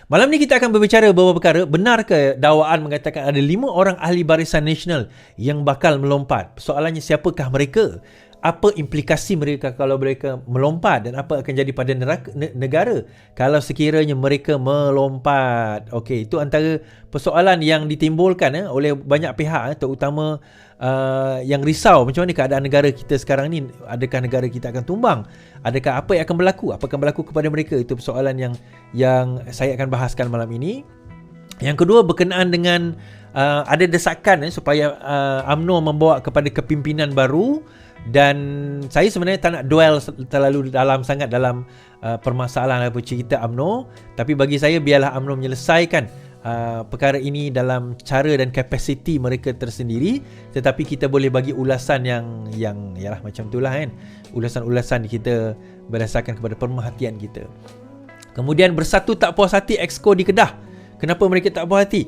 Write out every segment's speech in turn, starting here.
Malam ni kita akan berbicara beberapa perkara. Benar ke dakwaan mengatakan ada 5 orang ahli Barisan Nasional yang bakal melompat? Soalannya, siapakah mereka? Apa implikasi mereka kalau mereka melompat, dan apa akan jadi pada negara kalau sekiranya mereka melompat? Okey, itu antara persoalan yang ditimbulkan oleh banyak pihak, terutama yang risau macam mana keadaan negara kita sekarang ni. Adakah negara kita akan tumbang? Adakah apa yang akan berlaku? Apa akan berlaku kepada mereka? Itu persoalan yang saya akan bahaskan malam ini. Yang kedua, berkenaan dengan ada desakan supaya UMNO membawa kepada kepimpinan baru. Dan saya sebenarnya tak nak dwell terlalu dalam sangat dalam permasalahan apa cerita UMNO, tapi bagi saya biarlah UMNO menyelesaikan perkara ini dalam cara dan kapasiti mereka tersendiri. Tetapi kita boleh bagi ulasan yang yalah macam itulah kan, ulasan-ulasan kita berdasarkan kepada pemerhatian kita. Kemudian, bersatu tak puas hati Exco di Kedah. Kenapa mereka tak puas hati?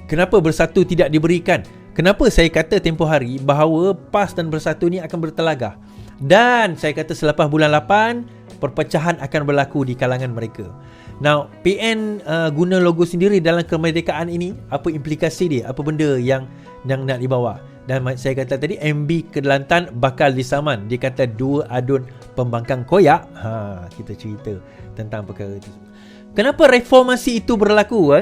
Kenapa bersatu tidak diberikan? Kenapa saya kata tempoh hari bahawa PAS dan Bersatu ni akan bertelagah? Dan saya kata selepas bulan 8, perpecahan akan berlaku di kalangan mereka. Now, PN guna logo sendiri dalam kemerdekaan ini. Apa implikasi dia? Apa benda yang nak dibawa? Dan saya kata tadi, MB Kelantan bakal disaman. Dia kata 2 adun pembangkang koyak. Kita cerita tentang perkara itu. Kenapa reformasi itu berlaku?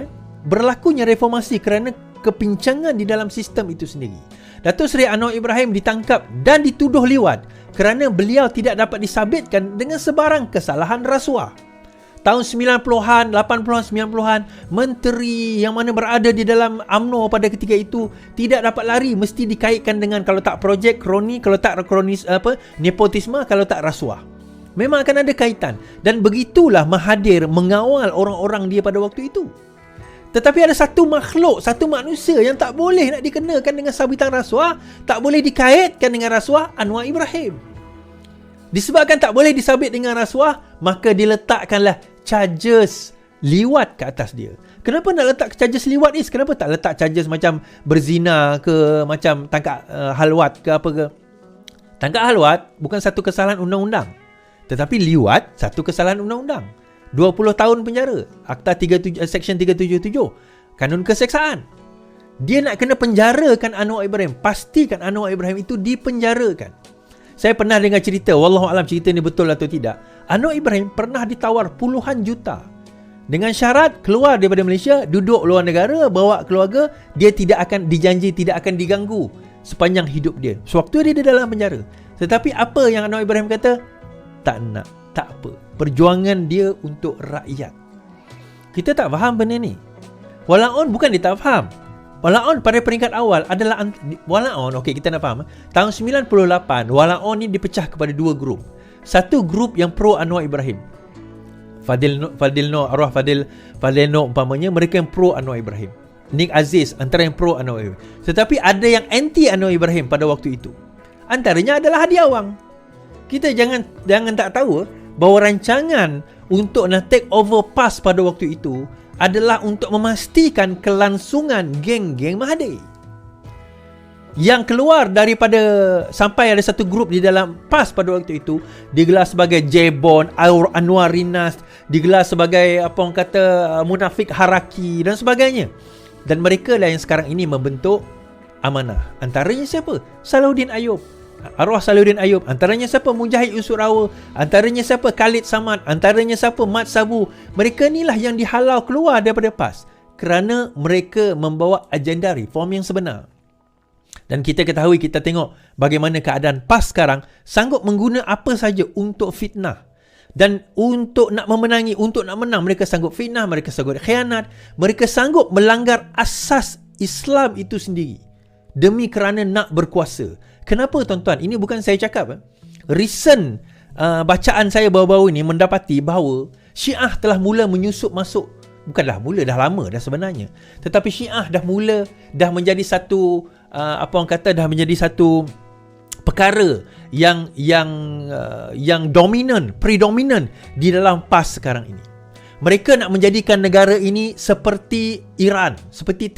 Berlakunya reformasi kerana kepincangan di dalam sistem itu sendiri. Datuk Seri Anwar Ibrahim ditangkap dan dituduh liwat kerana beliau tidak dapat disabitkan dengan sebarang kesalahan rasuah. Tahun 90-an, 80-an, 90-an, menteri yang mana berada di dalam UMNO pada ketika itu tidak dapat lari, mesti dikaitkan dengan kalau tak projek kroni, kalau tak nepotisme, kalau tak rasuah. Memang akan ada kaitan, dan begitulah Mahathir mengawal orang-orang dia pada waktu itu. Tetapi ada satu makhluk, satu manusia yang tak boleh nak dikenakan dengan sabitan rasuah, tak boleh dikaitkan dengan rasuah, Anwar Ibrahim. Disebabkan tak boleh disabit dengan rasuah, maka diletakkanlah charges liwat ke atas dia. Kenapa nak letak charges liwat ni? Kenapa tak letak charges macam berzina ke, macam tangkap halwat ke apa ke? Tangkap halwat bukan satu kesalahan undang-undang, tetapi liwat satu kesalahan undang-undang. 20 tahun penjara. Akta 37, Section 377 Kanun Keseksaan. Dia nak kena penjarakan Anwar Ibrahim. Pastikan Anwar Ibrahim itu dipenjarakan. Saya pernah dengar cerita, wallahualam cerita ni betul atau tidak, Anwar Ibrahim pernah ditawar puluhan juta dengan syarat keluar daripada Malaysia, duduk luar negara, bawa keluarga, dia tidak akan dijanji tidak akan diganggu sepanjang hidup dia sewaktu dia di dalam penjara. Tetapi apa yang Anwar Ibrahim kata? Tak nak, tak apa. Perjuangan dia untuk rakyat. Kita tak faham benda ni. Walaupun bukan dia tak faham. Walaupun pada peringkat awal adalah walaupun, okey kita nak faham. Tahun 98, walaupun ni dipecah kepada 2 grup. Satu grup yang pro Anwar Ibrahim. Fadil Noh umpamanya, mereka yang pro Anwar Ibrahim. Nik Aziz antara yang pro Anwar Ibrahim. Tetapi ada yang anti Anwar Ibrahim pada waktu itu. Antaranya adalah Hadi Awang. Kita jangan tak tahu bahawa rancangan untuk nak take over PAS pada waktu itu adalah untuk memastikan kelangsungan geng-geng Mahathir. Yang keluar daripada, sampai ada satu grup di dalam PAS pada waktu itu digelar sebagai Jebon, Anwar Rinas, digelar sebagai apa orang kata Munafik Haraki dan sebagainya. Dan mereka lah yang sekarang ini membentuk Amanah. Antaranya siapa? Salahuddin Ayub, arwah Salahuddin Ayub. Antaranya siapa? Mujahid Yusuf Rawa. Antaranya siapa? Khalid Samad. Antaranya siapa? Mat Sabu. Mereka inilah yang dihalau keluar daripada PAS kerana mereka membawa agenda reform yang sebenar. Dan kita ketahui, kita tengok bagaimana keadaan PAS sekarang, sanggup mengguna apa saja untuk fitnah. Dan untuk nak memenangi, untuk nak menang, mereka sanggup fitnah, mereka sanggup khianat, mereka sanggup melanggar asas Islam itu sendiri demi kerana nak berkuasa. Kenapa tuan-tuan? Ini bukan saya cakap. Recent bacaan saya baru-baru ini mendapati bahawa Syiah telah mula menyusup masuk. Bukanlah mula, dah lama dah sebenarnya. Tetapi Syiah dah menjadi satu dah menjadi satu perkara yang predominan di dalam PAS sekarang ini. Mereka nak menjadikan negara ini seperti Iran, seperti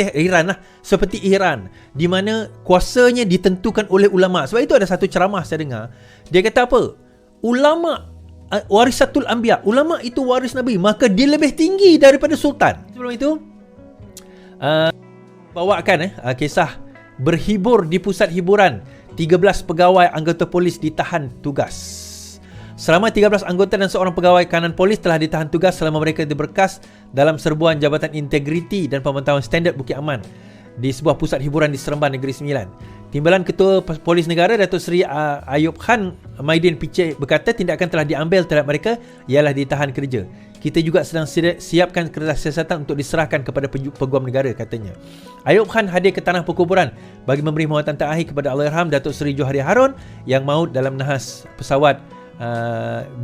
Iran, di mana kuasanya ditentukan oleh ulama. Sebab itu ada satu ceramah saya dengar, dia kata apa? Ulama warisatul anbiya, ulama itu waris Nabi, maka dia lebih tinggi daripada sultan. Sebelum itu bawakan kisah berhibur di pusat hiburan. 13 pegawai anggota polis ditahan tugas. Selama 13 anggota dan seorang pegawai kanan polis telah ditahan tugas selama mereka diberkas dalam serbuan Jabatan Integriti dan Pemantauan Standard Bukit Aman di sebuah pusat hiburan di Seremban, Negeri Sembilan. Timbalan Ketua Polis Negara Datuk Seri Ayub Khan Maidin Piche berkata tindakan telah diambil terhadap mereka ialah ditahan kerja. Kita juga sedang siapkan kertas siasatan untuk diserahkan kepada Peguam Negara, katanya. Ayub Khan hadir ke tanah perkuburan bagi memberi muatan terakhir kepada Allahyarham Datuk Seri Johari Harun yang maut dalam nahas pesawat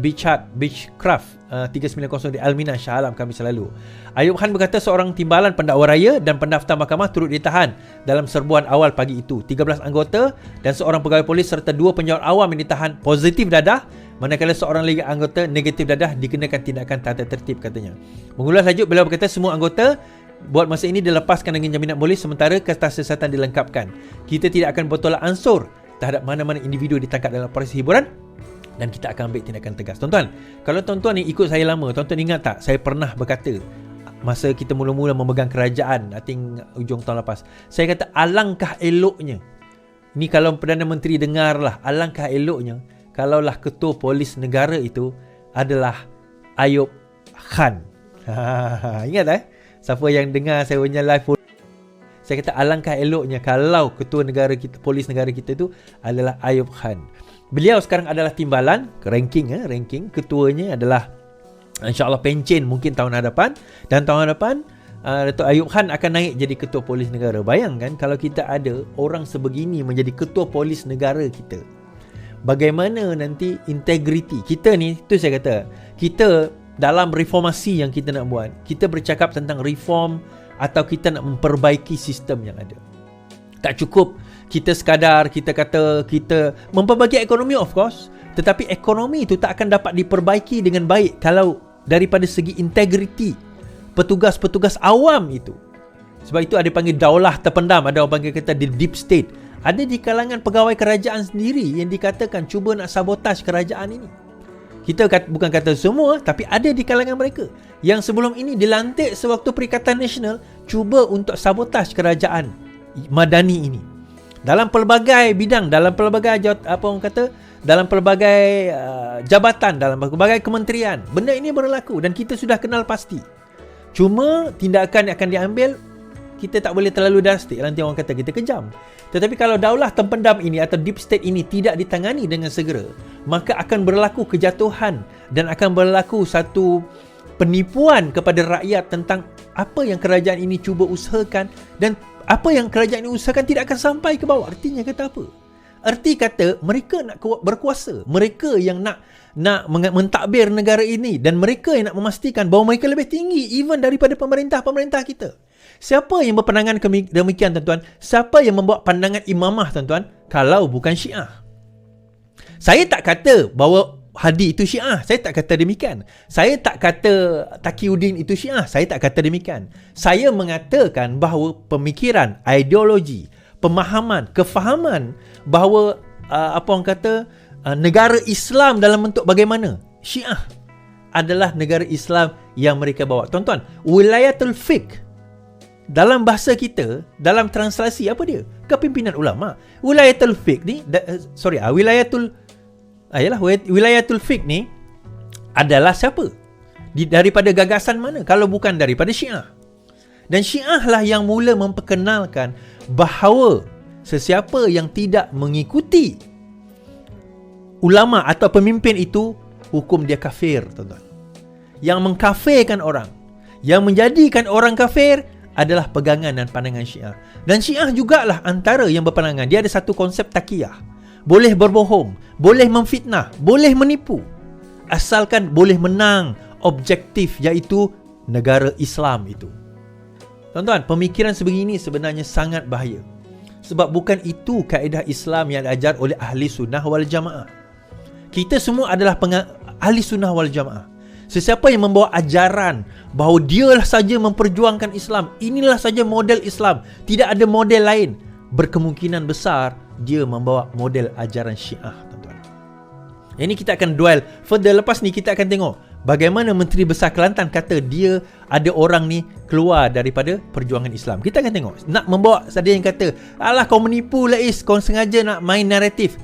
Beechcraft 390 di Almina, Shah Alam, Khamis lalu. Ayub Khan berkata seorang timbalan pendakwa raya dan pendaftar mahkamah turut ditahan dalam serbuan awal pagi itu. 13 anggota dan seorang pegawai polis serta 2 penjawat awam yang ditahan positif dadah, manakala seorang lagi anggota negatif dadah dikenakan tindakan tata tertib, katanya. Mengulas lanjut, beliau berkata semua anggota buat masa ini dilepaskan dengan jaminan polis sementara kertas siasatan dilengkapkan. Kita tidak akan bertolak ansur terhadap mana-mana individu ditangkap dalam operasi hiburan dan kita akan ambil tindakan tegas. Tuan-tuan, kalau tuan-tuan ni ikut saya lama, tuan-tuan ingat tak saya pernah berkata masa kita mula-mula memegang kerajaan, I think ujung tahun lepas, saya kata alangkah eloknya, ni kalau Perdana Menteri dengar lah, alangkah eloknya kalaulah ketua polis negara itu adalah Ayub Khan. Ingat siapa yang dengar saya punya live, saya kata alangkah eloknya kalau ketua negara kita, polis negara kita itu adalah Ayub Khan. Beliau sekarang adalah timbalan, ranking, ketuanya adalah insya-Allah pencen mungkin tahun hadapan, dan tahun hadapan Datuk Ayub Khan akan naik jadi ketua polis negara. Bayangkan kalau kita ada orang sebegini menjadi ketua polis negara kita, bagaimana nanti integriti kita ni. Tu saya kata, kita dalam reformasi yang kita nak buat, kita bercakap tentang reform atau kita nak memperbaiki sistem yang ada. Tak cukup kita sekadar kita kata kita memperbaiki ekonomi, of course, tetapi ekonomi itu tak akan dapat diperbaiki dengan baik kalau daripada segi integriti petugas-petugas awam itu. Sebab itu ada panggil daulah terpendam, ada orang panggil kata the deep state. Ada di kalangan pegawai kerajaan sendiri yang dikatakan cuba nak sabotaj kerajaan ini. Kita bukan kata semua, tapi ada di kalangan mereka yang sebelum ini dilantik sewaktu Perikatan Nasional cuba untuk sabotaj kerajaan Madani ini. Dalam pelbagai bidang, dalam pelbagai dalam pelbagai jabatan, dalam pelbagai kementerian, benda ini berlaku dan kita sudah kenal pasti. Cuma tindakan yang akan diambil, kita tak boleh terlalu drastik, nanti orang kata kita kejam. Tetapi kalau daulah terpendam ini atau deep state ini tidak ditangani dengan segera, maka akan berlaku kejatuhan dan akan berlaku satu penipuan kepada rakyat tentang apa yang kerajaan ini cuba usahakan, dan apa yang kerajaan ini usahakan tidak akan sampai ke bawah. Artinya kata apa? Arti kata mereka nak berkuasa, mereka yang nak mentadbir negara ini, dan mereka yang nak memastikan bahawa mereka lebih tinggi even daripada pemerintah kita. Siapa yang berpandangan demikian, tuan-tuan? Siapa yang membawa pandangan imamah, tuan-tuan? Kalau bukan Syiah. Saya tak kata bahawa Hadi itu Syiah, saya tak kata demikian. Saya tak kata Taqiyuddin itu Syiah, saya tak kata demikian. Saya mengatakan bahawa pemikiran, ideologi, pemahaman, kefahaman bahawa negara Islam dalam bentuk bagaimana? Syiah adalah negara Islam yang mereka bawa. Tuan-tuan, wilayatul fiqh dalam bahasa kita, dalam translasi apa dia? Kepimpinan ulama. Wilayatul fiqh ni, wilayatul fiqh ni adalah siapa? Daripada gagasan mana kalau bukan daripada Syiah? Dan Syiah lah yang mula memperkenalkan bahawa sesiapa yang tidak mengikuti ulama atau pemimpin itu, hukum dia kafir, tuan-tuan. Yang mengkafirkan orang, yang menjadikan orang kafir adalah pegangan dan pandangan Syiah. Dan Syiah jugalah antara yang berpandangan, dia ada satu konsep taqiyah. Boleh berbohong, boleh memfitnah, boleh menipu, asalkan boleh menang objektif, iaitu negara Islam itu. Tuan-tuan, pemikiran sebegini sebenarnya sangat bahaya. Sebab bukan itu kaedah Islam yang diajar oleh ahli sunnah wal jamaah. Kita semua adalah ahli sunnah wal jamaah. Sesiapa yang membawa ajaran bahawa dialah saja memperjuangkan Islam, inilah saja model Islam, tidak ada model lain, berkemungkinan besar dia membawa model ajaran Syiah, tuan-tuan. Ini kita akan dwell further. Lepas ni kita akan tengok bagaimana Menteri Besar Kelantan kata dia ada orang ni keluar daripada perjuangan Islam. Kita akan tengok. Nak membawa, ada yang kata, alah kau menipu lah Is, kau sengaja nak main naratif.